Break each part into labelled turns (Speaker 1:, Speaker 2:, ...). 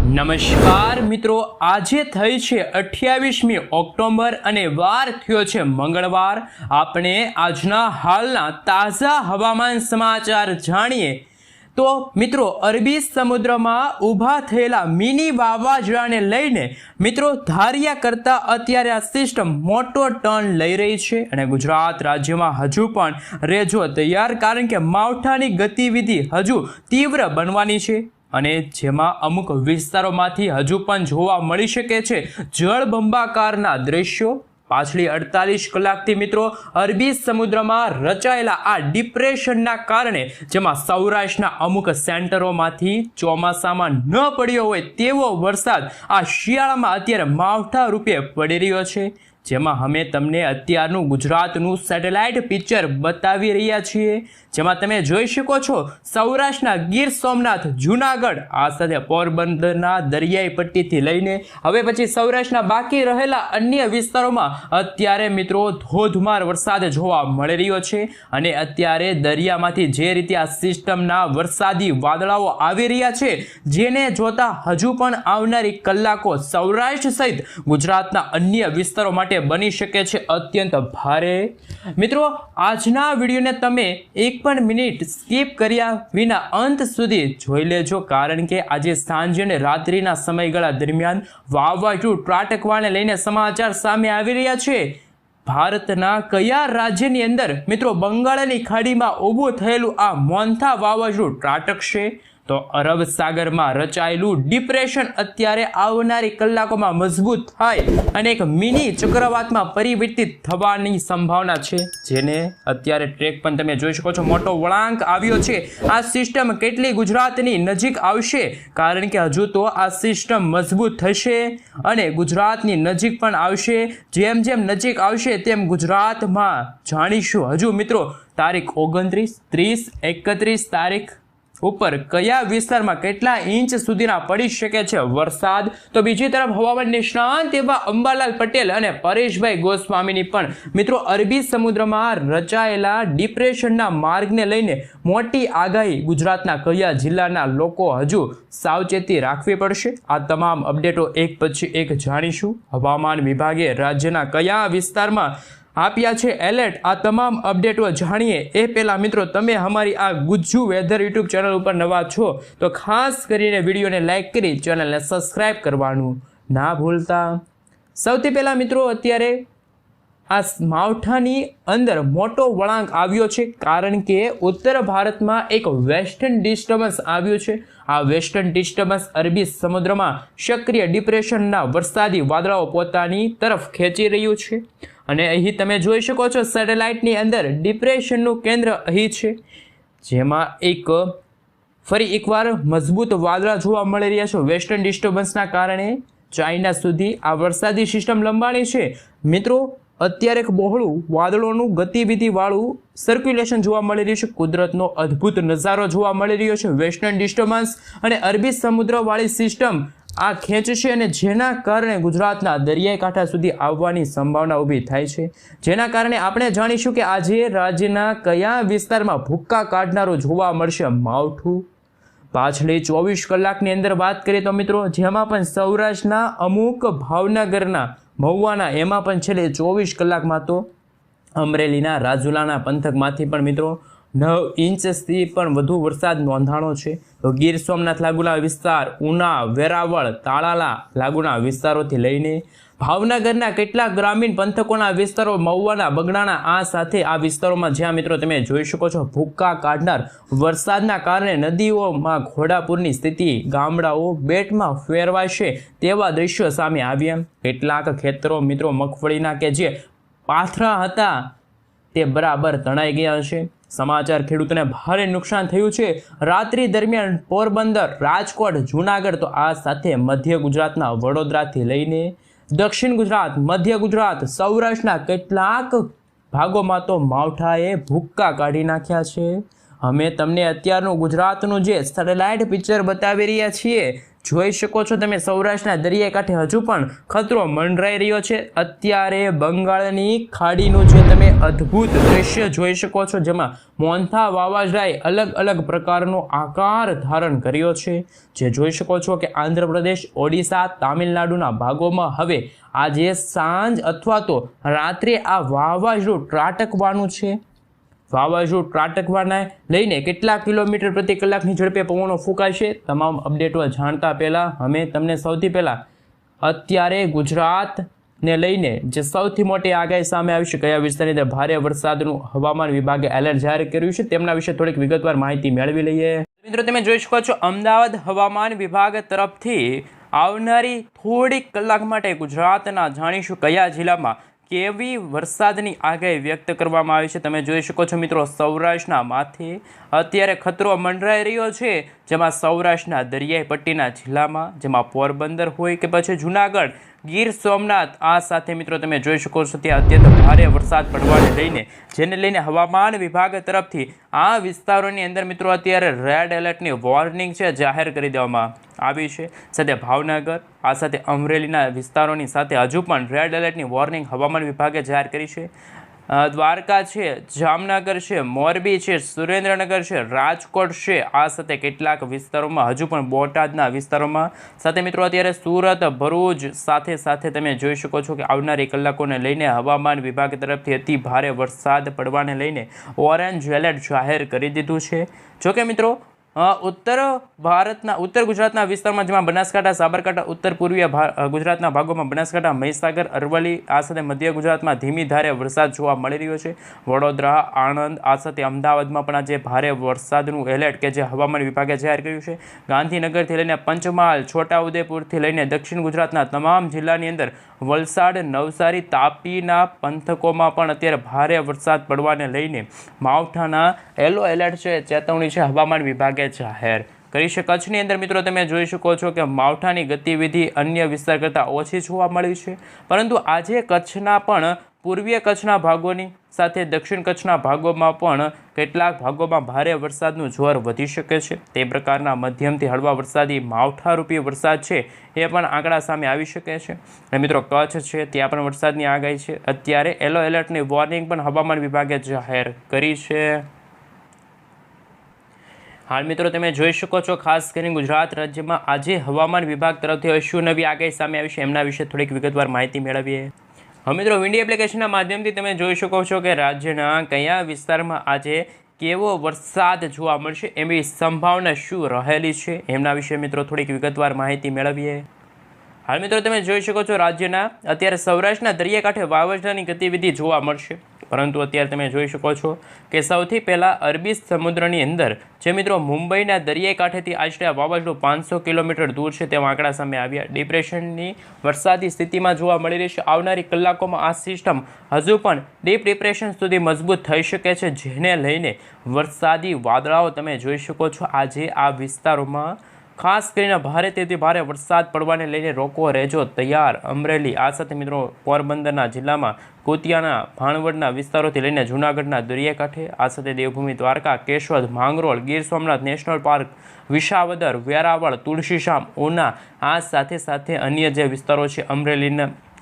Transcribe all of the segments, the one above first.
Speaker 1: નમસ્કાર મિત્રો, આજે થઈ છે 28મી ઓક્ટોબર અને વાર થયો છે મંગળવાર। આપણે આજના હાલના તાજા હવામાન સમાચાર જાણીએ તો મિત્રો, અરબી સમુદ્રમાં ઊભા થયેલા મિની વાવાઝોડાને લઈને મિત્રો ધાર્યા કરતાં અત્યારે આ સિસ્ટમ મોટો ટર્ન લઈ રહી છે અને ગુજરાત રાજ્યમાં હજુ પણ રહેજો તૈયાર, કારણ કે માવઠાની ગતિવિધિ હજુ તીવ્ર બનવાની છે અને જેમાં અમુક વિસ્તારોમાંથી હજુ પણ જોવા મળી શકે છે જળબંબાકારના દ્રશ્યો। પાછલી 48 કલાકથી મિત્રો અરબી સમુદ્રમાં રચાયેલા આ ડિપ્રેશનના કારણે જેમાં સૌરાષ્ટ્રના અમુક સેન્ટરોમાંથી ચોમાસામાં ન પડ્યો હોય તેવો વરસાદ આ શિયાળામાં અત્યારે માવઠા રૂપે પડી રહ્યો છે, જેમાં અમે તમને અત્યારનું ગુજરાતનું સેટેલાઇટ પિક્ચર બતાવી રહ્યા છીએ, જેમાં તમે જોઈ શકો છો સૌરાષ્ટ્રના ગીર સોમનાથ, જૂનાગઢ, આ સાથે પોરબંદરના દરિયાઈ પટ્ટીથી લઈને હવે પછી સૌરાષ્ટ્રના બાકી રહેલા અન્ય વિસ્તારોમાં અત્યારે મિત્રો ધોધમાર વરસાદ જોવા મળી રહ્યો છે અને અત્યારે દરિયામાંથી જે રીતે આ સિસ્ટમના વરસાદી વાદળાઓ આવી રહ્યા છે, જેને જોતા હજુ પણ આવનારી કલાકો સૌરાષ્ટ્ર સહિત ગુજરાતના અન્ય વિસ્તારો માટે બની શકે છે અત્યંત ભારે। મિત્રો, આજના વિડીયોને તમે એક પણ મિનિટ સ્કીપ કર્યા વિના અંત સુધી જોઈ લેજો, કારણ કે આજે સાંજે અને રાત્રિના સમયગાળા દરમિયાન વાવાઝોડું ત્રાટકવાને લઈને સમાચાર સામે આવી રહ્યા છે। ભારતના કયા રાજ્યની અંદર મિત્રો બંગાળની ખાડીમાં ઊભું થયેલું આ મોન્થા વાવાઝોડું ત્રાટકશે? તો અરબ સાગરમાં રચાયેલું ડિપ્રેશન અત્યારે આવનારી કલાકોમાં મજબૂત થાય અને એક મિની ચક્રવાતમાં પરિવર્તિત થવાની સંભાવના છે, જેને અત્યારે ટ્રેક પણ તમે જોઈ શકો છો, મોટો વળાંક આવ્યો છે। આ સિસ્ટમ કેટલી ગુજરાતની નજીક આવશે? કારણ કે હજુ તો આ સિસ્ટમ મજબૂત થશે અને ગુજરાતની નજીક પણ આવશે। જેમ જેમ નજીક આવશે તેમ ગુજરાતમાં જાણીશું હજુ મિત્રો તારીખ 29, 30, 31 તારીખ ઉપર કયા વિસ્તારમાં કેટલા ઇંચ સુધીના પડી શકે છે વરસાદ। તો બીજી તરફ હવામાન નિષ્ણાંત એવા અંબાલાલ પટેલ અને પરેશભાઈ ગોસ્વામીની પણ મિત્રો અરબી સમુદ્રમાં રચાયેલા ડિપ્રેશનના માર્ગને લઈને મોટી આગાહી, ગુજરાતના કયા જિલ્લાના લોકો હજુ સાવચેતી રાખવી પડશે, આ તમામ અપડેટો એક પછી એક જાણીશું। હવામાન વિભાગે રાજ્યના કયા વિસ્તારમાં આપ્યા છે એલર્ટ, આ તમામ અપડેટો જાણીએ એ પહેલાં મિત્રો તમે અમારી આ ગુજ્જુ વેધર યુટ્યુબ ચેનલ ઉપર નવા છો તો ખાસ કરીને વિડીયોને લાઇક કરી ચેનલને સબસ્ક્રાઈબ કરવાનું ના ભૂલતા। સૌથી પહેલાં મિત્રો અત્યારે આ માવઠાની અંદર મોટો વળાંક આવ્યો છે, કારણ કે ઉત્તર ભારતમાં એક વેસ્ટર્ન ડિસ્ટર્બન્સ આવ્યું છે। આ વેસ્ટર્ન ડિસ્ટર્બન્સ અરબી સમુદ્રમાં સક્રિય ડિપ્રેશનના વરસાદી વાદળાઓ પોતાની તરફ ખેંચી રહ્યું છે અને અહીં તમે જોઈ શકો છો સેટેલાઇટની અંદર ડિપ્રેશનનું કેન્દ્ર અહીં છે, જેમાં એક ફરી એકવાર મજબૂત વાદળા જોવા મળી રહ્યા છે। વેસ્ટર્ન ડિસ્ટર્બન્સના કારણે ચાઇના સુધી આ વરસાદી સિસ્ટમ લંબાણી છે મિત્રો। અત્યારે એક બહોળું વાદળોનું ગતિવિધિવાળું સર્ક્યુલેશન જોવા મળી રહ્યું છે, કુદરતનો અદ્ભુત નજારો જોવા મળી રહ્યો છે। વેસ્ટર્ન ડિસ્ટર્બન્સ અને અરબી સમુદ્રવાળી સિસ્ટમ આ ખેંચશે અને જેના કારણે ગુજરાતના દરિયાઈ કાંઠા સુધી આવવાની સંભાવના ઊભી થાય છે, જેના કારણે આપણે જાણીશું કે આજે રાજ્યના કયા વિસ્તારમાં ભૂક્કા કાઢનારો જોવા મળશે માવઠું। પાછલી 24 કલાકની અંદર વાત કરીએ તો મિત્રો જેમાં પણ સૌરાષ્ટ્રના અમુક, ભાવનગરના, મહુવાના, એમાં પણ છેલ્લે 24 કલાકમાં તો અમરેલીના રાજુલાના પંથકમાંથી પણ મિત્રો 9 ઇંચથી પણ વધુ વરસાદ નોંધાણો છે। તો ગીર સોમનાથ લાગુના વિસ્તાર, ઉના, વેરાવળ, તાળાલા લાગુના વિસ્તારોથી લઈને ભાવનગરના કેટલાક ગ્રામીણ પંથકોના વિસ્તારો, મહુવાના, બગડાના, આ સાથે આ વિસ્તારોમાં જ્યાં મિત્રો તમે જોઈ શકો છો ભૂક્કા કાઢનાર વરસાદના કારણે નદીઓમાં ઘોડાપૂરની સ્થિતિ, ગામડાઓ બેટમાં ફેરવાશે તેવા દ્રશ્યો સામે આવ્યા। કેટલાક ખેતરો મિત્રો મગફળીના કે જે પાથરા હતા તે બરાબર તણાઈ ગયા હશે। સમાચાર, ખેડૂતોને ભારે નુકસાન થયું છે રાત્રિ દરમિયાન પોરબંદર, રાજકોટ, જૂનાગઢ, તો આ સાથે મધ્ય ગુજરાતના વડોદરાથી લઈને દક્ષિણ ગુજરાત, મધ્ય ગુજરાત, સૌરાષ્ટ્રના કેટલાક ભાગોમાં તો માવઠાએ ભૂક્કા કાઢી નાખ્યા છે। અમે તમને અત્યારનું ગુજરાતનું જે સેટેલાઇટ પિક્ચર બતાવી રહ્યા છીએ, જોઈ શકો છો તમે સૌરાષ્ટ્રના દરિયા કાંઠે હજુ પણ ખતરો મંડરાઈ રહ્યો છે। અત્યારે બંગાળની ખાડીનું જે તમે અદ્ભુત દ્રશ્ય જોઈ શકો છો, જેમાં મોન્થા વાવાઝોડાએ અલગ અલગ પ્રકારનો આકાર ધારણ કર્યો છે, જે જોઈ શકો છો કે આંધ્રપ્રદેશ, ઓડિશા, તામિલનાડુના ભાગોમાં હવે આજે સાંજ અથવા તો રાત્રે આ વાવાઝોડું ત્રાટકવાનું છે। વાવાઝોડું ત્રાટકવાને લઈને કેટલા કિલોમીટર પ્રતિ કલાકની ઝડપે પવનો ફૂંકાશે, તમામ અપડેટો જાણતા પહેલાં અમે તમને સૌથી પહેલાં અત્યારે ગુજરાતને લઈને જે સૌથી મોટી આગાહી સામે આવી છે, કયા વિસ્તારની અંદર ભારે વરસાદનું હવામાન વિભાગે એલર્ટ જાહેર કર્યું છે, તેમના વિશે થોડીક વિગતવાર માહિતી મેળવી લઈએ। મિત્રો, તમે જોઈ શકો છો અમદાવાદ હવામાન વિભાગ તરફથી આવનારી થોડીક કલાક માટે ગુજરાતના જાણીશું કયા જિલ્લામાં કેવી વરસાદની આગાહી વ્યક્ત કરવામાં આવી છે। તમે જોઈ શકો છો મિત્રો, સૌરાષ્ટ્રના માથે અત્યારે ખતરો મંડરાઈ રહ્યો છે, જેમાં સૌરાષ્ટ્રના દરિયાઈ પટ્ટીના જિલ્લામાં, જેમાં પોરબંદર હોય કે પછી જૂનાગઢ, ગીર સોમનાથ, આ સાથે મિત્રો તમે જોઈ શકો છો ત્યાં અત્યંત ભારે વરસાદ પડવાને લઈને, જેને લઈને હવામાન વિભાગ તરફથી આ વિસ્તારોની અંદર મિત્રો અત્યારે રેડ એલર્ટની વોર્નિંગ છે જાહેર કરી દેવામાં આવી છે। સાથે ભાવનગર, આ સાથે અમરેલીના વિસ્તારોની સાથે હજુ પણ રેડ એલર્ટની વોર્નિંગ હવામાન વિભાગે જાહેર કરી છે। દ્વારકા છે, જામનગર છે, મોરબી છે, સુરેન્દ્રનગર છે, રાજકોટ છે, આ સાથે કેટલાક વિસ્તારોમાં હજુ પણ બોટાદના વિસ્તારોમાં, સાથે મિત્રો અત્યારે સુરત, ભરૂચ સાથે સાથે તમે જોઈ શકો છો કે આવનારી કલાકોને લઈને હવામાન વિભાગ તરફથી અતિ ભારે વરસાદ પડવાને લઈને ઓરેન્જ એલર્ટ જાહેર કરી દીધું છે। જોકે મિત્રો ઉત્તર ગુજરાતના વિસ્તારમાં, જેમાં બનાસકાંઠા, સાબરકાંઠા, ઉત્તર પૂર્વીય ગુજરાતના ભાગોમાં બનાસકાંઠા, મહીસાગર, અરવલ્લી, આ સાથે મધ્ય ગુજરાતમાં ધીમી ધારે વરસાદ જોવા મળી રહ્યો છે। વડોદરા, આણંદ, આ સાથે અમદાવાદમાં પણ આજે ભારે વરસાદનું એલર્ટ કે જે હવામાન વિભાગે જાહેર કર્યું છે। ગાંધીનગરથી લઈને પંચમહાલ, છોટાઉદેપુરથી લઈને દક્ષિણ ગુજરાતના તમામ જિલ્લાની અંદર, વલસાડ, નવસારી, તાપીના પંથકોમાં પણ અત્યારે ભારે વરસાદ પડવાને લઈને માવઠાના યલો એલર્ટ છે, ચેતવણી છે હવામાન વિભાગે જાહેર કરી છે। કચ્છની અંદર મિત્રો તમે જોઈ શકો છો કે માવઠાની ગતિવિધિ અન્ય વિસ્તાર કરતાં ઓછી જોવા મળી છે, પરંતુ આજે કચ્છના પણ પૂર્વીય કચ્છના ભાગોની સાથે દક્ષિણ કચ્છના ભાગોમાં પણ કેટલાક ભાગોમાં ભારે વરસાદનું જોર વધી શકે છે। તે પ્રકારના મધ્યમથી હળવા વરસાદી માવઠારૂપી વરસાદ છે એ પણ આંકડા સામે આવી શકે છે। અને મિત્રો કચ્છ છે ત્યાં પણ વરસાદની આગાહી છે। અત્યારે યલો એલર્ટની વોર્નિંગ પણ હવામાન વિભાગે જાહેર કરી છે। હાલ મિત્રો તમે જોઈ શકો છો, ખાસ કરીને ગુજરાત રાજ્યમાં આજે હવામાન વિભાગ તરફથી શું નવી આગાહી સામે આવી છે એમના વિશે થોડીક વિગતવાર માહિતી મેળવીએ। હવે મિત્રો વિન્ડી એપ્લિકેશનના માધ્યમથી તમે જોઈ શકો છો કે રાજ્યના કયા વિસ્તારમાં આજે કેવો વરસાદ જોવા મળશે, એવી સંભાવના શું રહેલી છે એમના વિશે મિત્રો થોડીક વિગતવાર માહિતી મેળવીએ। હાલ મિત્રો તમે જોઈ શકો છો, રાજ્યના અત્યારે સૌરાષ્ટ્રના દરિયાકાંઠે વાવાઝોડાની ગતિવિધિ જોવા મળશે, પરંતુ અત્યારે તમે જોઈ શકો છો કે સૌથી પહેલાં અરબી સમુદ્રની અંદર જે મિત્રો મુંબઈના દરિયાઈ કાંઠેથી આશરે આ વાવાઝોડું 500 કિલોમીટર દૂર છે તેવા આંકડા સામે આવ્યા। ડિપ્રેશનની વરસાદી સ્થિતિમાં જોવા મળી રહી છે। આવનારી કલાકોમાં આ સિસ્ટમ હજુ પણ ડીપ ડિપ્રેશન સુધી મજબૂત થઈ શકે છે, જેને લઈને વરસાદી વાદળાઓ તમે જોઈ શકો છો આજે આ વિસ્તારોમાં ખાસ કરીને ભારેથી ભારે વરસાદ પડવાને લઈને રોકો રહેજો તૈયાર। અમરેલી, આ સાથે મિત્રો પોરબંદરના જિલ્લામાં કુતિયાના, ભાણવડના વિસ્તારોથી લઈને જૂનાગઢના દરિયાકાંઠે, આ સાથે દેવભૂમિ, દ્વારકા, કેશોદ, માંગરોળ, ગીર સોમનાથ નેશનલ પાર્ક, વિસાવદર, વેરાવળ, તુલસીશ્યામ, ઉના, આ સાથે સાથે અન્ય જે વિસ્તારો છે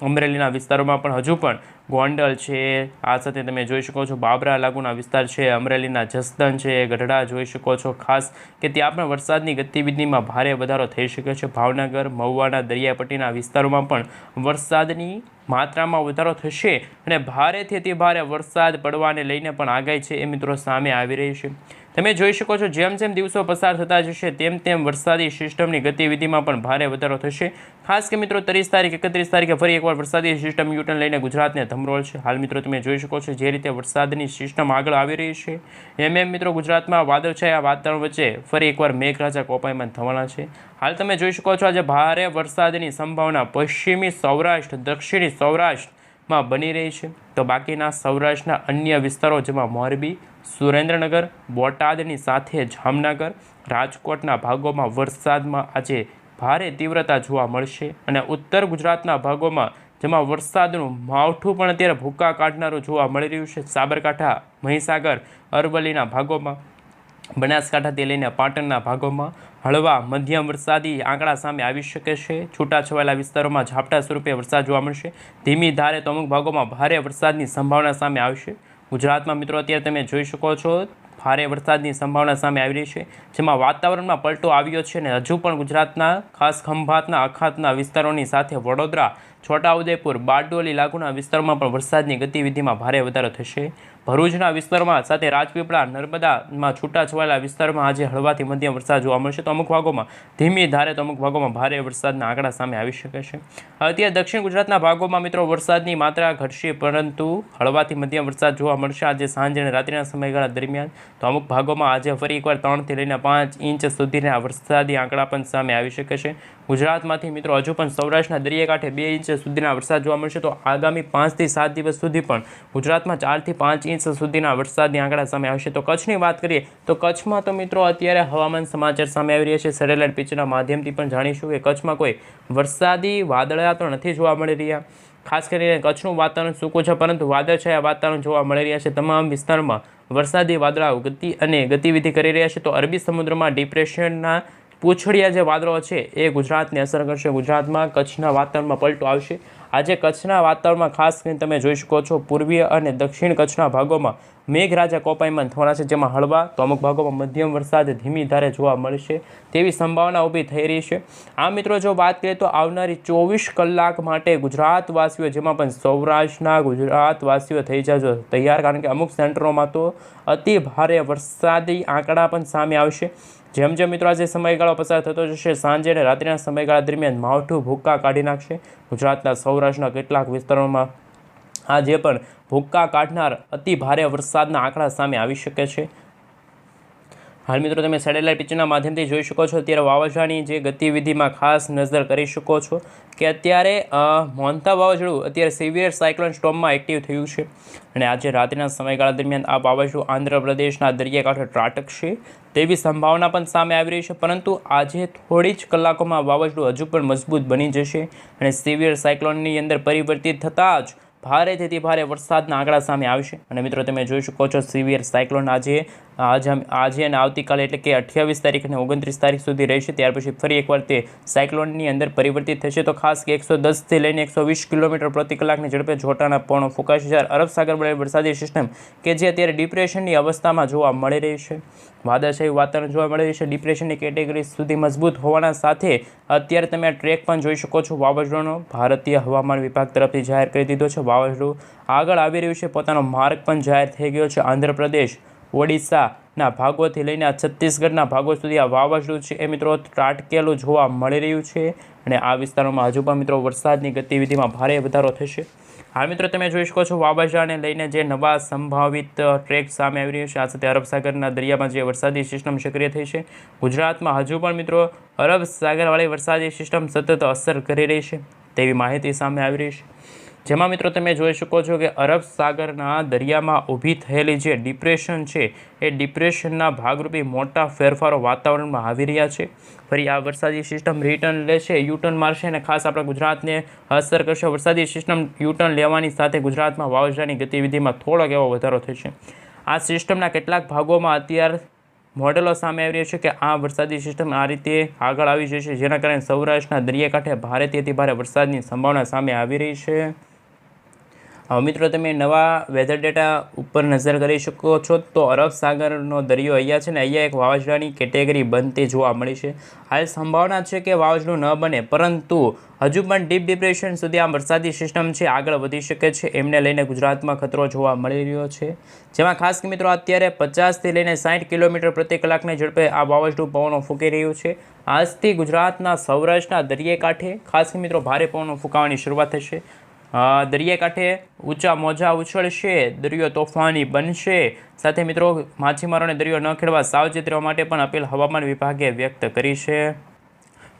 Speaker 1: અમરેલીના વિસ્તારોમાં પણ હજુ પણ ગોંડલ છે, આ સાથે તમે જોઈ શકો છો બાબરા લાગુના વિસ્તાર છે, અમરેલીના જસદન છે, ગઢડા જોઈ શકો છો ખાસ કે ત્યાં પણ વરસાદની ગતિવિધિમાં ભારે વધારો થઈ શકે છે। ભાવનગર, મહુવાના દરિયાપટ્ટીના વિસ્તારોમાં પણ વરસાદની માત્રામાં વધારો થશે અને ભારેથી અતિ ભારે વરસાદ પડવાને લઈને પણ આગાહી છે એ મિત્રો સામે આવી રહી છે। તમે જોઈ શકો છો જેમ જેમ દિવસો પસાર થતા જશે તેમ તેમ વરસાદી સિસ્ટમની ગતિવિધિમાં પણ ભારે વધારો થશે। ખાસ કે મિત્રો 30 તારીખ 31 તારીખે ફરી એકવાર વરસાદી સિસ્ટમ યુટર્ન લઈને ગુજરાતને ધમરોળ છે। હાલ મિત્રો તમે જોઈ શકો છો જે રીતે વરસાદની સિસ્ટમ આગળ આવી રહી છે એમ મિત્રો ગુજરાતમાં વાદળછાયા વાતાવરણ વચ્ચે ફરી એકવાર મેઘરાજા કોપાયમાન થવાના છે। હાલ તમે જોઈ શકો છો આજે ભારે વરસાદની સંભાવના પશ્ચિમી સૌરાષ્ટ્ર, દક્ષિણી સૌરાષ્ટ્રમાં બની રહી છે, તો બાકીના સૌરાષ્ટ્રના અન્ય વિસ્તારો જેમાં મોરબી, સુરેન્દ્રનગર, બોટાદની સાથે જામનગર, રાજકોટના ભાગોમાં વરસાદમાં આજે ભારે તીવ્રતા જોવા મળશે અને ઉત્તર ગુજરાતના ભાગોમાં જેમાં વરસાદનું માવઠું પણ અત્યારે ભૂકા કાઢનારું જોવા મળી રહ્યું છે। સાબરકાંઠા, મહીસાગર, અરવલ્લીના ભાગોમાં, બનાસકાંઠાથી લઈને પાટણના ભાગોમાં હળવા મધ્યમ વરસાદી આંકડા સામે આવી શકે છે. છૂટાછવાયેલા વિસ્તારોમાં ઝાપટા સ્વરૂપે વરસાદ જોવા મળશે. ધીમી ધારે તો અમુક ભાગોમાં ભારે વરસાદની સંભાવના સામે આવશે. ગુજરાતમાં મિત્રો અત્યારે તમે જોઈ શકો છો ભારે વરસાદની સંભાવના સામે આવી રહી છે, જેમાં વાતાવરણમાં પલટો આવ્યો છે અને હજુ પણ ગુજરાતના ખાસ ખંભાતના અખાતના વિસ્તારોની સાથે વડોદરા, છોટાઉદેપુર, બારડોલી લાગુના વિસ્તારોમાં પણ વરસાદની ગતિવિધિમાં ભારે વધારો થશે. ભરૂચના વિસ્તારોમાં સાથે રાજપીપળા, નર્મદામાં છૂટાછવાયેલા વિસ્તારોમાં આજે હળવાથી મધ્યમ વરસાદ જોવા મળશે. તો અમુક ભાગોમાં ધીમી ધારે તો અમુક ભાગોમાં ભારે વરસાદના આંકડા સામે આવી શકે છે. અત્યારે દક્ષિણ ગુજરાતના ભાગોમાં મિત્રો વરસાદની માત્રા ઘટશે, પરંતુ હળવાથી મધ્યમ વરસાદ જોવા મળશે આજે સાંજે અને રાત્રિના સમયગાળા દરમિયાન. તો અમુક ભાગોમાં આજે ફરી એકવાર 3 થી લઈને 5 ઇંચ સુધીના વરસાદી આંકડા પણ સામે આવી શકે છે. ગુજરાતમાંથી મિત્રો હજુ પણ સૌરાષ્ટ્રના દરિયાકાંઠે 2 ઇંચ સુધીના વરસાદ જોવા મળશે. તો આગામી 5 થી 7 દિવસ સુધી પણ ગુજરાતમાં 4 થી 5 ઇંચ સુધીના વરસાદની આંકડા સામે આવશે. તો કચ્છની વાત કરીએ તો કચ્છમાં તો મિત્રો અત્યારે હવામાન સમાચાર સામે આવી રહ્યા છે. સેટેલાઇટ પિક્ચરના માધ્યમથી પણ જાણીશું કે કચ્છમાં કોઈ વરસાદી વાદળા તો નથી જોવા મળી રહ્યા. ખાસ કરીને કચ્છનું વાતાવરણ સૂકું છે, પરંતુ વાદળછાયા વાતાવરણ જોવા મળી રહ્યા છે. તમામ વિસ્તારમાં વરસાદી વાદળાઓ ગતિવિધિ કરી રહ્યા છે. તો અરબી સમુદ્રમાં ડિપ્રેશનના પૂંછડિયા જે વાદળો છે એ ગુજરાતને અસર કરશે. ગુજરાતમાં કચ્છના વાતાવરણમાં પલટો આવશે. આજે કચ્છના વાતાવરણમાં ખાસ કરીને તમે જોઈ શકો છો પૂર્વીય અને દક્ષિણ કચ્છના ભાગોમાં મેઘરાજા કોપાયમાન થવાના છે, જેમાં હળવા તો અમુક ભાગોમાં મધ્યમ વરસાદ ધીમી ધારે જોવા મળશે તેવી સંભાવના ઊભી થઈ રહી છે. આ મિત્રો જો વાત કરીએ તો આવનારી 24 કલાક માટે ગુજરાતવાસીઓ, જેમાં પણ સૌરાષ્ટ્રના ગુજરાતવાસીઓ થઈ જજો તૈયાર, કારણ કે અમુક સેન્ટરોમાં તો અતિ ભારે વરસાદી આંકડા પણ સામે આવશે. જેમ જેમ મિત્રો આજે સમયગાળો પસાર થતો જશે, સાંજે અને રાત્રિના સમયગાળા દરમિયાન માવઠું ભૂક્કા કાઢી નાખશે. ગુજરાતના સૌરાષ્ટ્રના કેટલાક વિસ્તારોમાં આજે પણ ભૂક્કા કાઢનાર અતિ ભારે વરસાદના આંકડા સામે આવી શકે છે. હાલ મિત્રો તમે સેટેલાઇટ પિક્ચરના માધ્યમથી જોઈ શકો છો અત્યારે વાવાઝોડાની જે ગતિવિધિમાં ખાસ નજર કરી શકો છો કે અત્યારે મોન્થા વાવાઝોડું અત્યારે સિવિયર સાયક્લોન સ્ટોર્મમાં એક્ટિવ થયું છે અને આજે રાત્રિના સમયગાળા દરમિયાન આ વાવાઝોડું આંધ્રપ્રદેશના દરિયાકાંઠે ત્રાટકશે તેવી સંભાવના પણ સામે આવી રહી છે. પરંતુ આજે થોડી જ કલાકોમાં વાવાઝોડું હજુ પણ મજબૂત બની જશે અને સિવિયર સાયક્લોનની અંદર પરિવર્તિત થતાં જ ભારેથી ભારે વરસાદના આંકડા સામે આવશે. અને મિત્રો તમે જોઈ શકો છો સિવિયર સાયક્લોન આજે અને આવતીકાલે એટલે કે 28 તારીખ અને 29 તારીખ સુધી રહેશે. ત્યાર પછી ફરી એકવાર તે સાયક્લોનની અંદર પરિવર્તિત થશે. તો ખાસ કે 110થી લઈને 120 કિલોમીટર પ્રતિ કલાકની ઝડપે જોટાના પવનો ફૂંકાશે. જ્યારે અરબ સાગર વડે વરસાદી સિસ્ટમ કે જે અત્યારે ડિપ્રેશનની અવસ્થામાં જોવા મળી રહી છે, વાદળછાયું વાતાવરણ જોવા મળી રહ્યું છે, ડિપ્રેશનની કેટેગરી સુધી મજબૂત હોવાના સાથે અત્યારે તમે આ ટ્રેક પણ જોઈ શકો છો વાવાઝોડાનો ભારતીય હવામાન વિભાગ તરફથી જાહેર કરી દીધો છે. વાવાઝોડું આગળ આવી રહ્યું છે, પોતાનો માર્ગ પણ જાહેર થઈ ગયો છે. આંધ્રપ્રદેશ, ઓડિશાના ભાગોથી લઈને આ છત્તીસગઢના ભાગો સુધી આ વાવાઝોડું છે એ મિત્રો ત્રાટકેલું જોવા મળી રહ્યું છે અને આ વિસ્તારોમાં હજુ પણ મિત્રો વરસાદની ગતિવિધિમાં ભારે વધારો થશે. હાલ મિત્રો તમે જોઈ શકો છો વાવાઝોડાને લઈને જે નવા સંભાવિત ટ્રેક સામે આવી રહ્યું છે. આ સાથે અરબ સાગરના દરિયામાં જે વરસાદી સિસ્ટમ સક્રિય થઈ છે, ગુજરાતમાં હજુ પણ મિત્રો અરબ સાગરવાળી વરસાદી સિસ્ટમ સતત અસર કરી રહી છે તેવી માહિતી સામે આવી રહી છે. જેમાં મિત્રો તમે જોઈ શકો છો કે અરબ સાગરના દરિયામાં ઊભી થયેલી જે ડિપ્રેશન છે એ ડિપ્રેશનના ભાગરૂપે મોટા ફેરફારો વાતાવરણમાં આવી રહ્યા છે. ફરી આ વરસાદી સિસ્ટમ રિટર્ન લેશે, યુટર્ન મારશે અને ખાસ આપણા ગુજરાતને અસર કરશે. વરસાદી સિસ્ટમ યુટર્ન લેવાની સાથે ગુજરાતમાં વાવાઝોડાની ગતિવિધિમાં થોડોક એવો વધારો થશે. આ સિસ્ટમના કેટલાક ભાગોમાં અત્યારે મોડેલો સામે આવી રહ્યા છે કે આ વરસાદી સિસ્ટમ આ રીતે આગળ આવી જશે, જેના કારણે સૌરાષ્ટ્રના દરિયાકાંઠે ભારેથી અતિ ભારે વરસાદની સંભાવના સામે આવી રહી છે. મિત્રો તમે નવા વેધર ડેટા ઉપર નજર કરી શકો છો તો અરબ સાગરનો દરિયો અહીંયા છે ને અહીંયા એક વાવાઝોડાની કેટેગરી બનતી જોવા મળી છે. હાલ સંભાવના છે કે વાવાઝોડું ન બને, પરંતુ હજુ પણ ડીપ ડિપ્રેશન સુધી આ વરસાદી સિસ્ટમ છે આગળ વધી શકે છે. એમને લઈને ગુજરાતમાં ખતરો જોવા મળી રહ્યો છે, જેમાં ખાસ કે મિત્રો અત્યારે 50થી લઈને 60 કિલોમીટર પ્રતિ કલાકની ઝડપે આ વાવાઝોડું પવનો ફૂંકી રહ્યું છે. આજથી ગુજરાતના સૌરાષ્ટ્રના દરિયાકાંઠે ખાસ કે મિત્રો ભારે પવનો ફૂંકાવાની શરૂઆત થશે. દરિયાકાંઠે ઊંચા મોજા ઉછળશે, દરિયો તોફાની બનશે. સાથે મિત્રો માછીમારોને દરિયો ન ખેડવા સાવચેત રહેવા માટે પણ અપીલ હવામાન વિભાગે વ્યક્ત કરી છે.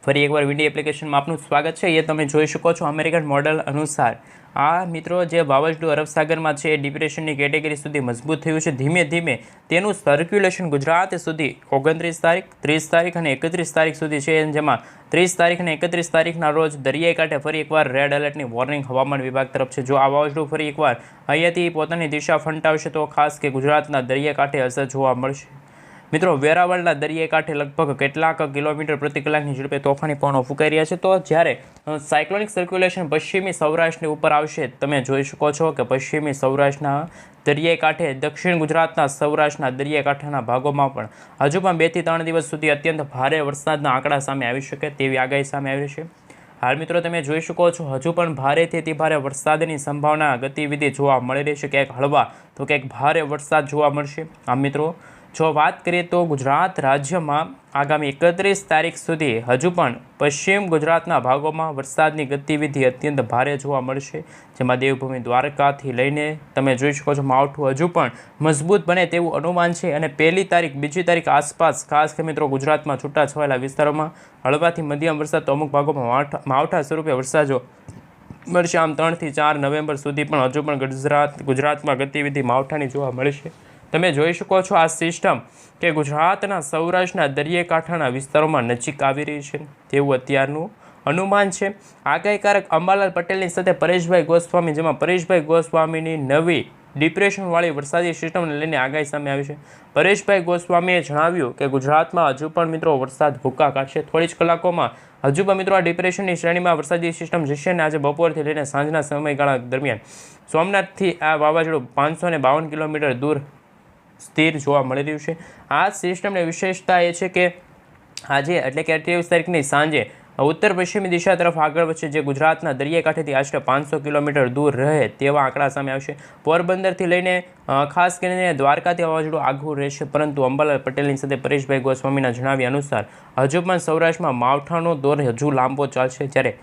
Speaker 1: ફરી એકવાર વિન્ડી એપ્લિકેશનમાં આપનું સ્વાગત છે. એ તમે જોઈ શકો છો અમેરિકન મોડેલ અનુસાર આ મિત્રો જે વાવાઝોડું અરબ સાગરમાં છે એ ડિપ્રેશનની કેટેગરી સુધી મજબૂત થયું છે. ધીમે ધીમે તેનું સર્ક્યુલેશન ગુજરાત સુધી 29 તારીખ, 30 તારીખ અને 31 તારીખ સુધી છે, જેમાં 30 તારીખ અને 31 તારીખના રોજ દરિયાઈ કાંઠે ફરી એકવાર રેડ એલર્ટની વોર્નિંગ હવામાન વિભાગ તરફ છે. જો આ વાવાઝોડું ફરી એકવાર અહીંયાથી પોતાની દિશા ફંટાવશે તો ખાસ કે ગુજરાતના દરિયાકાંઠે અસર જોવા મળશે. મિત્રો વેરાવળના દરિયાઈ કાંઠે લગભગ કેટલાક કિલોમીટર પ્રતિ કલાકની ઝડપે તોફાની પવનો ફૂંકાઈ રહ્યા છે. તો જ્યારે સાયક્લોનિક સર્ક્યુલેશન પશ્ચિમી સૌરાષ્ટ્રની ઉપર આવશે, તમે જોઈ શકો છો કે પશ્ચિમી સૌરાષ્ટ્રના દરિયાઈ કાંઠે, દક્ષિણ ગુજરાતના સૌરાષ્ટ્રના દરિયાઈ કાંઠાના ભાગોમાં પણ હજુ પણ 2 થી 3 દિવસ સુધી અત્યંત ભારે વરસાદના આંકડા સામે આવી શકે તેવી આગાહી સામે આવી છે. હાલ મિત્રો તમે જોઈ શકો છો હજુ પણ ભારેથી અતિ ભારે વરસાદની સંભાવના ગતિવિધિ જોવા મળી રહી છે. ક્યાંક હળવા તો ક્યાંક ભારે વરસાદ જોવા મળશે. આમ મિત્રો જો વાત કરીએ તો ગુજરાત રાજ્યમાં આગામી 31 તારીખ સુધી હજુ પણ પશ્ચિમ ગુજરાતના ભાગોમાં વરસાદની ગતિવિધિ અત્યંત ભારે જોવા મળશે, જેમાં દેવભૂમિ દ્વારકાથી લઈને તમે જોઈ શકો છો માવઠું હજુ પણ મજબૂત બને તેવું અનુમાન છે. અને 1 તારીખ 2 તારીખ આસપાસ ખાસ કે મિત્રો ગુજરાતમાં છૂટાછવાયેલા વિસ્તારોમાં હળવાથી મધ્યમ વરસાદ, તો અમુક ભાગોમાં માવઠા સ્વરૂપે વરસાદ જો મળશે. આમ 3 થી 4 નવેમ્બર સુધી પણ હજુ પણ ગુજરાતમાં ગતિવિધિ માવઠાની જોવા મળશે. તમે જોઈ શકો છો આ સિસ્ટમ કે ગુજરાતના સૌરાષ્ટ્રના દરિયાઈ કાંઠાના વિસ્તારોમાં નજીક આવી રહી છે તેવું અત્યારનું અનુમાન છે. આગાહીકારક અંબાલાલ પટેલની સાથે પરેશભાઈ ગોસ્વામી, જેમાં પરેશભાઈ ગોસ્વામીની નવી ડિપ્રેશનવાળી વરસાદી સિસ્ટમને લઈને આગાહી સામે આવી છે. પરેશભાઈ ગોસ્વામીએ જણાવ્યું કે ગુજરાતમાં હજુ પણ મિત્રો વરસાદ ભૂક્કા કાઢશે. થોડી જ કલાકોમાં હજુ પણ મિત્રો આ ડિપ્રેશનની શ્રેણીમાં વરસાદી સિસ્ટમ જશે અને આજે બપોરથી લઈને સાંજના સમયગાળા દરમિયાન સોમનાથથી આ વાવાઝોડું 552 કિલોમીટર દૂર સ્થિર જોવા મળી રહ્યું છે. આ સિસ્ટમની વિશેષતા એ છે કે આજે એટલે કે 28 તારીખની સાંજે ઉત્તર પશ્ચિમી દિશા તરફ આગળ વધશે, જે ગુજરાતના દરિયાઈ કાંઠેથી આશરે 500 કિલોમીટર દૂર રહે તેવા આંકડા સામે આવશે. પોરબંદરથી લઈને ખાસ કરીને દ્વારકાથી વાવાઝોડું આગવું રહેશે, પરંતુ અંબાલાલ પટેલની સાથે પરેશભાઈ ગોસ્વામીના જણાવ્યા અનુસાર હજુ પણ સૌરાષ્ટ્રમાં માવઠાનો દોર હજુ લાંબો ચાલશે. જ્યારે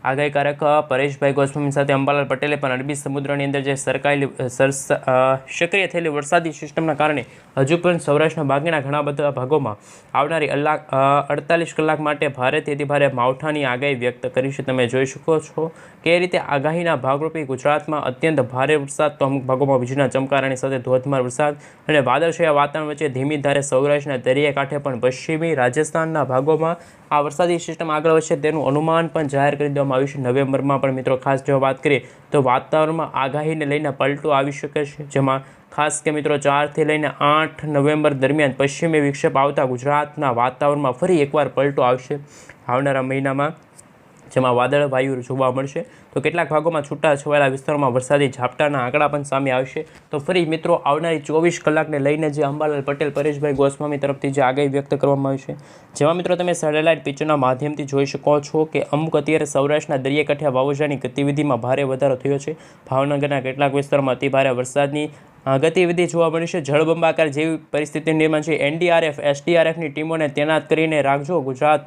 Speaker 1: આગાહીકારક પરેશભાઈ ગોસ્વામી સાથે અંબાલાલ પટેલે પણ અરબી સમુદ્રની અંદર જે સક્રિય થયેલી વરસાદી સિસ્ટમના કારણે હજુ પણ સૌરાષ્ટ્રના બાકીના ઘણા બધા ભાગોમાં આવનારી 48 કલાક માટે ભારેથી અતિ ભારે માવઠાની આગાહી વ્યક્ત કરી છે. તમે જોઈ શકો છો કે એ રીતે આગાહીના ભાગરૂપે ગુજરાતમાં અત્યંત ભારે વરસાદ, તો અમુક ભાગોમાં વીજળીના ચમકારાની સાથે ધોધમાર વરસાદ અને વાદળછાયા વાતાવરણ વચ્ચે ધીમી ધારે સૌરાષ્ટ્રના દરિયાઈ કાંઠે પણ પશ્ચિમી રાજસ્થાનના ભાગોમાં આ વરસાદી સિસ્ટમ આગળ વધશે તેનું અનુમાન પણ જાહેર કરી દેવામાં આવ્યું છે. નવેમ્બરમાં પણ મિત્રો ખાસ જો વાત કરીએ તો વાતાવરણમાં આગાહીને લઈને પલટો આવી શકે છે, જેમાં ખાસ કે મિત્રો 4 થી લઈને 8 નવેમ્બર દરમિયાન પશ્ચિમી વિક્ષેપ આવતા ગુજરાતના વાતાવરણમાં ફરી એકવાર પલટો આવશે આવનારા મહિનામાં, જેમાં વાદળ વાયુ જોવા મળશે. તો કેટલાક ભાગોમાં છૂટાછવાયેલા વિસ્તારોમાં વરસાદી ઝાપટાના આંકડા પણ સામે આવશે. તો ફરી મિત્રો આવનારી 24 કલાકને લઈને જે અંબાલાલ પટેલ, પરેશભાઈ ગોસ્વામી તરફથી જે આગાહી વ્યક્ત કરવામાં આવી છે, જેમાં મિત્રો તમે સેટેલાઇટ પિક્ચરના માધ્યમથી જોઈ શકો છો કે અમુક અત્યારે સૌરાષ્ટ્રના દરિયાકાંઠે વાવાઝોડાની ગતિવિધિમાં ભારે વધારો થયો છે. ભાવનગરના કેટલાક વિસ્તારોમાં અતિ ભારે વરસાદની ગતિવિધિ જોવા મળી છે. જળબંબાકાર જેવી પરિસ્થિતિનું નિર્માણ છે. NDRF, SDRFની ટીમોને તૈનાત કરીને રાખજો. ગુજરાત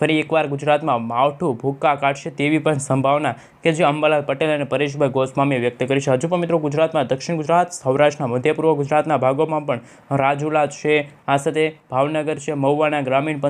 Speaker 1: ફરી એકવાર ગુજરાતમાં માવઠું ભૂક્કા કાઢશે તેવી પણ સંભાવના કે જે અંબાલાલ પટેલ અને પરેશભાઈ ગોસ્વામીએ વ્યક્ત કરી છે. હજુ પણ મિત્રો ગુજરાતમાં દક્ષિણ ગુજરાત, સૌરાષ્ટ્રના મધ્ય પૂર્વ ગુજરાતના ભાગોમાં પણ રાજુલા છે, આ સાથે ભાવનગર છે, મહુવાના ગ્રામીણ